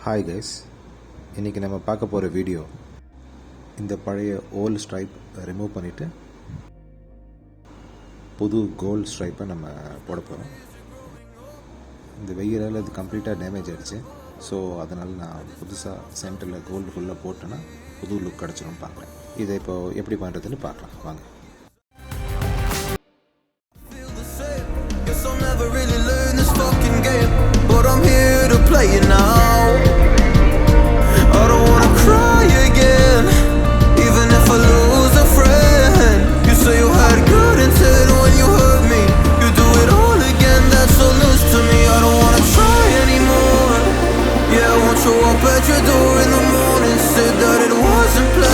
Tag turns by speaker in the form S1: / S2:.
S1: Hi guys, இன்றைக்கி நம்ம பார்க்க போகிற வீடியோ இந்த பழைய ஓல்டு ஸ்ட்ரைப் ரிமூவ் பண்ணிவிட்டு புது கோல்டு ஸ்ட்ரைப்பை நம்ம போட போகிறோம். இந்த வெயிலால் இது கம்ப்ளீட்டாக டேமேஜ் ஆகிடுச்சு. ஸோ அதனால் நான் புதுசாக சென்டரில் கோல்டு ஃபுல்லாக போட்டேன்னா புது லுக் கிடச்சிரும் பார்க்குறேன். இதை இப்போது எப்படி பண்ணுறதுன்னு பார்க்கலாம் வாங்க.
S2: Show up at your door in the morning, said that it wasn't planned.